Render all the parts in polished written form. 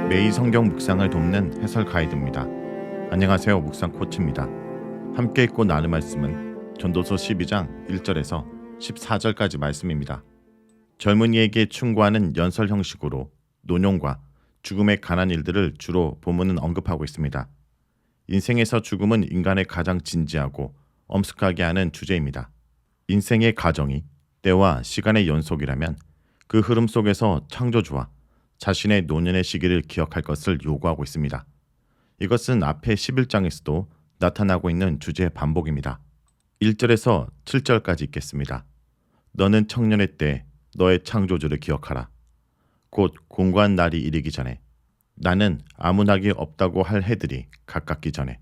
매일 성경 묵상을 돕는 해설 가이드입니다. 안녕하세요. 묵상 코치입니다. 함께 읽고 나눌 말씀은 전도서 12장 1절에서 14절까지 말씀입니다. 젊은이에게 충고하는 연설 형식으로 노년과 죽음에 관한 일들을 주로 본문은 언급하고 있습니다. 인생에서 죽음은 인간의 가장 진지하고 엄숙하게 하는 주제입니다. 인생의 과정이 때와 시간의 연속이라면 그 흐름 속에서 창조주와 자신의 노년의 시기를 기억할 것을 요구하고 있습니다. 이것은 앞에 11장에서도 나타나고 있는 주제의 반복입니다. 1절에서 7절까지 읽겠습니다. 너는 청년의 때 너의 창조주를 기억하라. 곧 공고한 날이 이르기 전에 나는 아무나기 없다고 할 해들이 가깝기 전에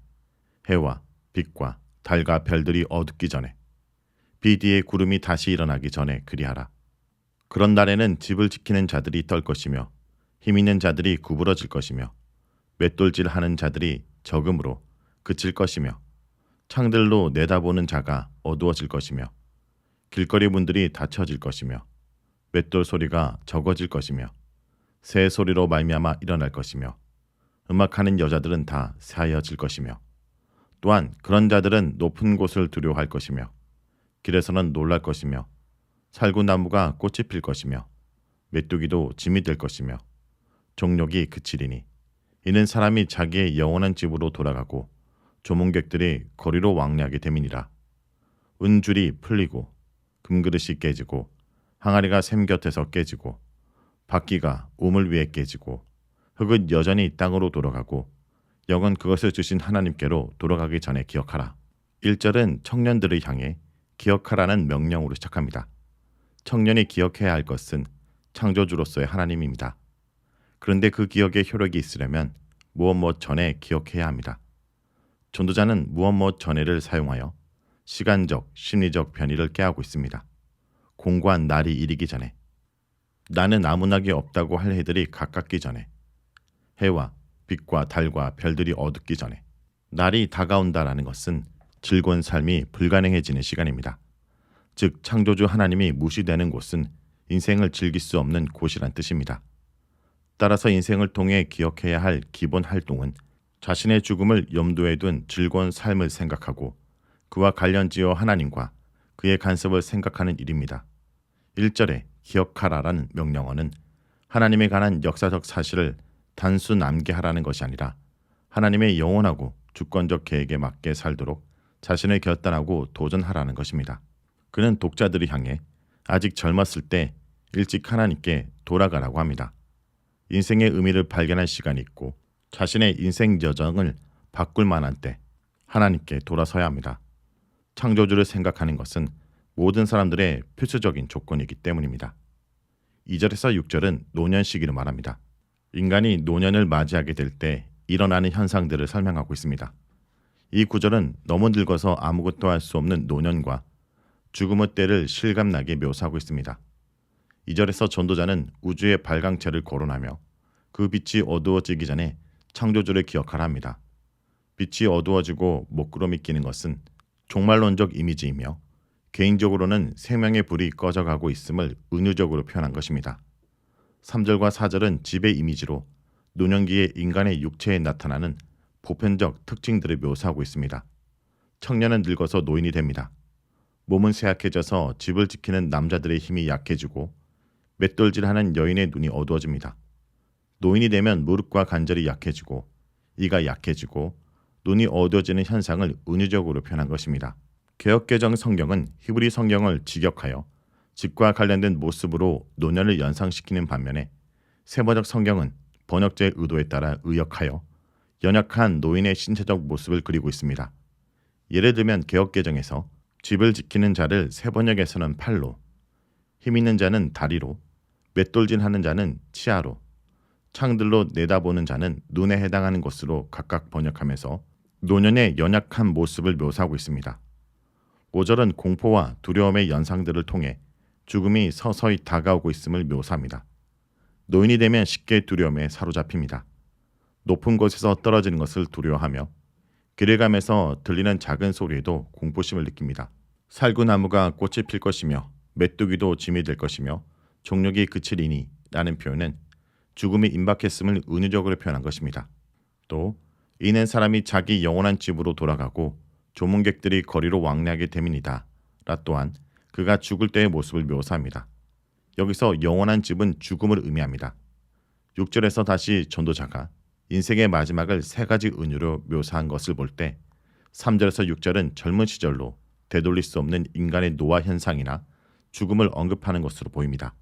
해와 빛과 달과 별들이 어둡기 전에 비 뒤에 구름이 다시 일어나기 전에 그리하라. 그런 날에는 집을 지키는 자들이 떨 것이며 힘 있는 자들이 구부러질 것이며 맷돌질하는 자들이 적음으로 그칠 것이며 창들로 내다보는 자가 어두워질 것이며 길거리 문들이 닫혀질 것이며 맷돌 소리가 적어질 것이며 새 소리로 말미암아 일어날 것이며 음악하는 여자들은 다 새하여질 것이며 또한 그런 자들은 높은 곳을 두려워할 것이며 길에서는 놀랄 것이며 살구나무가 꽃이 필 것이며 메뚜기도 짐이 될 것이며 종욕이 그치리니 이는 사람이 자기의 영원한 집으로 돌아가고 조문객들이 거리로 왕래하게 됨이니라. 은줄이 풀리고 금그릇이 깨지고 항아리가 샘 곁에서 깨지고 바퀴가 우물 위에 깨지고 흙은 여전히 땅으로 돌아가고 영은 그것을 주신 하나님께로 돌아가기 전에 기억하라. 1절은 청년들을 향해 기억하라는 명령으로 시작합니다. 청년이 기억해야 할 것은 창조주로서의 하나님입니다. 그런데 그 기억에 효력이 있으려면 무엇 전에 기억해야 합니다. 전도자는 무엇 전에를 사용하여 시간적, 심리적 변이를 깨하고 있습니다. 공고한 날이 이르기 전에 나는 아무나기 없다고 할 해들이 가깝기 전에 해와 빛과 달과 별들이 어둡기 전에 날이 다가온다라는 것은 즐거운 삶이 불가능해지는 시간입니다. 즉 창조주 하나님이 무시되는 곳은 인생을 즐길 수 없는 곳이란 뜻입니다. 따라서 인생을 통해 기억해야 할 기본 활동은 자신의 죽음을 염두에 둔 즐거운 삶을 생각하고 그와 관련지어 하나님과 그의 간섭을 생각하는 일입니다. 1절에 기억하라라는 명령어는 하나님에 관한 역사적 사실을 단순 암기하라는 것이 아니라 하나님의 영원하고 주권적 계획에 맞게 살도록 자신을 결단하고 도전하라는 것입니다. 그는 독자들을 향해 아직 젊었을 때 일찍 하나님께 돌아가라고 합니다. 인생의 의미를 발견할 시간이 있고 자신의 인생 여정을 바꿀 만한 때 하나님께 돌아서야 합니다. 창조주를 생각하는 것은 모든 사람들의 필수적인 조건이기 때문입니다. 2절에서 6절은 노년 시기를 말합니다. 인간이 노년을 맞이하게 될 때 일어나는 현상들을 설명하고 있습니다. 이 구절은 너무 늙어서 아무것도 할 수 없는 노년과 죽음의 때를 실감나게 묘사하고 있습니다. 2절에서 전도자는 우주의 발광체를 거론하며 그 빛이 어두워지기 전에 창조주를 기억하라 합니다. 빛이 어두워지고 먹구름이 끼는 것은 종말론적 이미지이며 개인적으로는 생명의 불이 꺼져가고 있음을 은유적으로 표현한 것입니다. 3절과 4절은 집의 이미지로 노년기의 인간의 육체에 나타나는 보편적 특징들을 묘사하고 있습니다. 청년은 늙어서 노인이 됩니다. 몸은 쇠약해져서 집을 지키는 남자들의 힘이 약해지고 맷돌질하는 여인의 눈이 어두워집니다. 노인이 되면 무릎과 관절이 약해지고 이가 약해지고 눈이 어두워지는 현상을 은유적으로 표현한 것입니다. 개역개정 성경은 히브리 성경을 직역하여 집과 관련된 모습으로 노년을 연상시키는 반면에 세번역 성경은 번역자의 의도에 따라 의역하여 연약한 노인의 신체적 모습을 그리고 있습니다. 예를 들면 개역개정에서 집을 지키는 자를 세번역에서는 팔로, 힘 있는 자는 다리로, 맷돌질하는 자는 치아로, 창들로 내다보는 자는 눈에 해당하는 것으로 각각 번역하면서 노년의 연약한 모습을 묘사하고 있습니다. 5절은 공포와 두려움의 연상들을 통해 죽음이 서서히 다가오고 있음을 묘사합니다. 노인이 되면 쉽게 두려움에 사로잡힙니다. 높은 곳에서 떨어지는 것을 두려워하며 길을 가면서 들리는 작은 소리에도 공포심을 느낍니다. 살구나무가 꽃이 필 것이며 메뚜기도 짐이 될 것이며 종력이 그치리니 라는 표현은 죽음이 임박했음을 은유적으로 표현한 것입니다. 또 이는 사람이 자기 영원한 집으로 돌아가고 조문객들이 거리로 왕래하게 됨이니라 라 또한 그가 죽을 때의 모습을 묘사합니다. 여기서 영원한 집은 죽음을 의미합니다. 6절에서 다시 전도자가 인생의 마지막을 세 가지 은유로 묘사한 것을 볼 때 3절에서 6절은 젊은 시절로 되돌릴 수 없는 인간의 노화 현상이나 죽음을 언급하는 것으로 보입니다.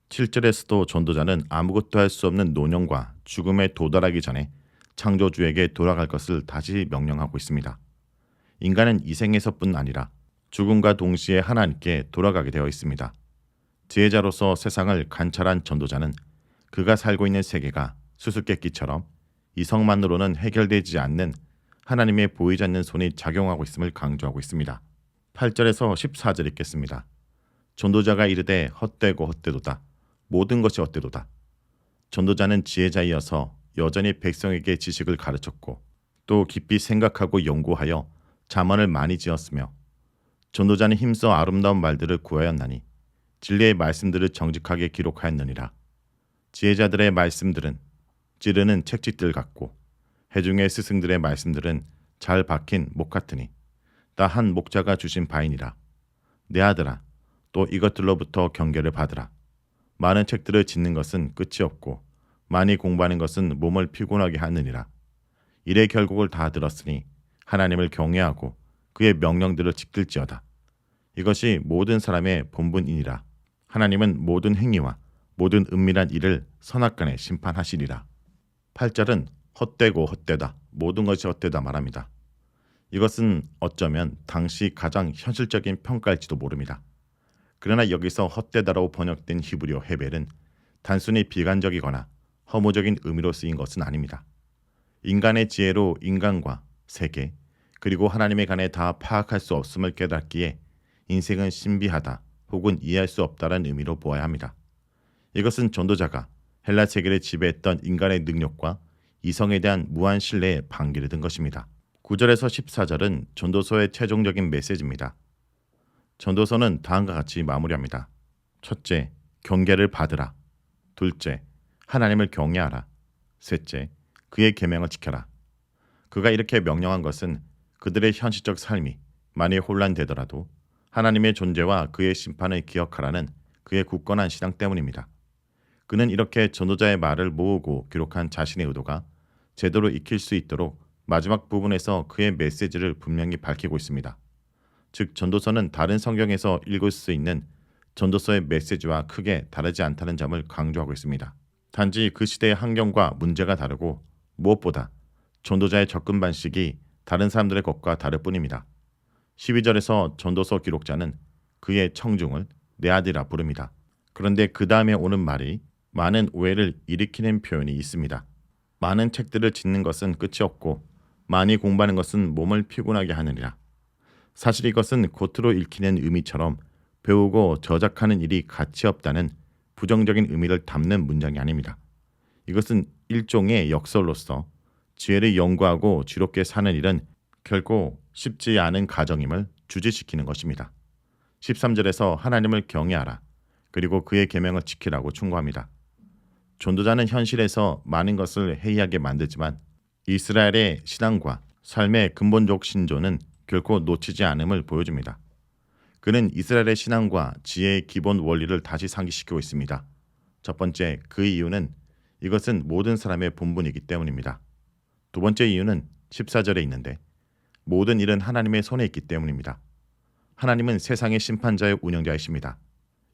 7절에서도 전도자는 아무것도 할 수 없는 노년과 죽음에 도달하기 전에 창조주에게 돌아갈 것을 다시 명령하고 있습니다. 인간은 이 생에서뿐 아니라 죽음과 동시에 하나님께 돌아가게 되어 있습니다. 지혜자로서 세상을 관찰한 전도자는 그가 살고 있는 세계가 수수께끼처럼 이성만으로는 해결되지 않는 하나님의 보이지 않는 손이 작용하고 있음을 강조하고 있습니다. 8절에서 14절 읽겠습니다. 전도자가 이르되 헛되고 헛되도다. 모든 것이 헛되도다. 전도자는 지혜자이어서 여전히 백성에게 지식을 가르쳤고 또 깊이 생각하고 연구하여 잠언을 많이 지었으며 전도자는 힘써 아름다운 말들을 구하였나니 진리의 말씀들을 정직하게 기록하였느니라. 지혜자들의 말씀들은 찌르는 책찍들 같고 해중의 스승들의 말씀들은 잘 박힌 목 같으니 다 한 목자가 주신 바이니라. 내 아들아, 또 이것들로부터 경계를 받으라. 많은 책들을 짓는 것은 끝이 없고 많이 공부하는 것은 몸을 피곤하게 하느니라. 일의 결국을 다 들었으니 하나님을 경외하고 그의 명령들을 지킬지어다. 이것이 모든 사람의 본분이니라. 하나님은 모든 행위와 모든 은밀한 일을 선악간에 심판하시리라. 8절은 헛되고 헛되다, 모든 것이 헛되다 말합니다. 이것은 어쩌면 당시 가장 현실적인 평가일지도 모릅니다. 그러나 여기서 헛되다라고 번역된 히브리어 헤벨은 단순히 비관적이거나 허무적인 의미로 쓰인 것은 아닙니다. 인간의 지혜로 인간과 세계 그리고 하나님에 관해 다 파악할 수 없음을 깨닫기에 인생은 신비하다 혹은 이해할 수 없다는 의미로 보아야 합니다. 이것은 전도자가 헬라 세계를 지배했던 인간의 능력과 이성에 대한 무한 신뢰에 반기를 든 것입니다. 9절에서 14절은 전도서의 최종적인 메시지입니다. 전도서는 다음과 같이 마무리합니다. 첫째, 경계를 받으라. 둘째, 하나님을 경외하라. 셋째, 그의 계명을 지켜라. 그가 이렇게 명령한 것은 그들의 현실적 삶이 많이 혼란되더라도 하나님의 존재와 그의 심판을 기억하라는 그의 굳건한 신앙 때문입니다. 그는 이렇게 전도자의 말을 모으고 기록한 자신의 의도가 제대로 익힐 수 있도록 마지막 부분에서 그의 메시지를 분명히 밝히고 있습니다. 즉 전도서는 다른 성경에서 읽을 수 있는 전도서의 메시지와 크게 다르지 않다는 점을 강조하고 있습니다. 단지 그 시대의 환경과 문제가 다르고 무엇보다 전도자의 접근 방식이 다른 사람들의 것과 다를 뿐입니다. 12절에서 전도서 기록자는 그의 청중을 내 아들이라 부릅니다. 그런데 그 다음에 오는 말이 많은 오해를 일으키는 표현이 있습니다. 많은 책들을 짓는 것은 끝이 없고 많이 공부하는 것은 몸을 피곤하게 하느니라. 사실 이것은 겉으로 읽히는 의미처럼 배우고 저작하는 일이 가치 없다는 부정적인 의미를 담는 문장이 아닙니다. 이것은 일종의 역설로서 지혜를 연구하고 지롭게 사는 일은 결코 쉽지 않은 과정임을 주지시키는 것입니다. 13절에서 하나님을 경외하라. 그리고 그의 계명을 지키라고 충고합니다. 전도자는 현실에서 많은 것을 해이하게 만들지만 이스라엘의 신앙과 삶의 근본적 신조는 결코 놓치지 않음을 보여줍니다. 그는 이스라엘의 신앙과 지혜의 기본 원리를 다시 상기시키고 있습니다. 첫 번째, 그 이유는 이것은 모든 사람의 본분이기 때문입니다. 두 번째 이유는 14절에 있는데 모든 일은 하나님의 손에 있기 때문입니다. 하나님은 세상의 심판자의 운영자이십니다.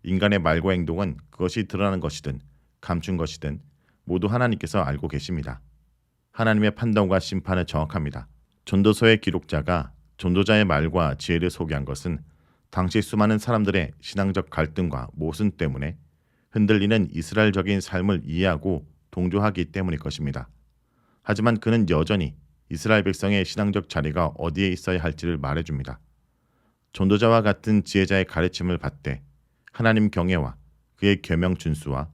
인간의 말과 행동은 그것이 드러나는 것이든 감춘 것이든 모두 하나님께서 알고 계십니다. 하나님의 판단과 심판은 정확합니다. 전도서의 기록자가 전도자의 말과 지혜를 소개한 것은 당시 수많은 사람들의 신앙적 갈등과 모순 때문에 흔들리는 이스라엘적인 삶을 이해하고 동조하기 때문일 것입니다. 하지만 그는 여전히 이스라엘 백성의 신앙적 자리가 어디에 있어야 할지를 말해줍니다. 전도자와 같은 지혜자의 가르침을 받되 하나님 경외와 그의 계명 준수와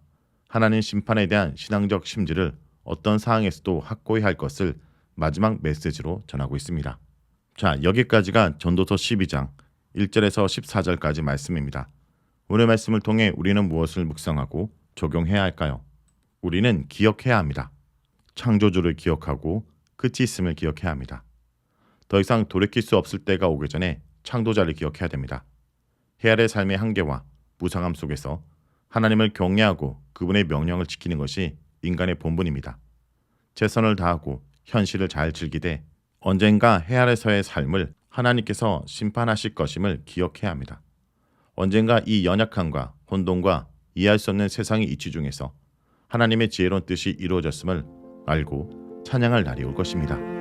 하나님 심판에 대한 신앙적 심지를 어떤 상황에서도 확고히 할 것을 마지막 메시지로 전하고 있습니다. 자, 여기까지가 전도서 12장 1절에서 14절까지 말씀입니다. 오늘 말씀을 통해 우리는 무엇을 묵상하고 적용해야 할까요? 우리는 기억해야 합니다. 창조주를 기억하고 끝이 있음을 기억해야 합니다. 더 이상 돌이킬 수 없을 때가 오기 전에 창조자를 기억해야 됩니다. 헤아의 삶의 한계와 무상함 속에서 하나님을 경외하고 그분의 명령을 지키는 것이 인간의 본분입니다. 최선을 다하고 현실을 잘 즐기되 언젠가 헤아에서의 삶을 하나님께서 심판하실 것임을 기억해야 합니다. 언젠가 이 연약함과 혼돈과 이해할 수 없는 세상의 이치 중에서 하나님의 지혜로운 뜻이 이루어졌음을 알고 찬양할 날이 올 것입니다.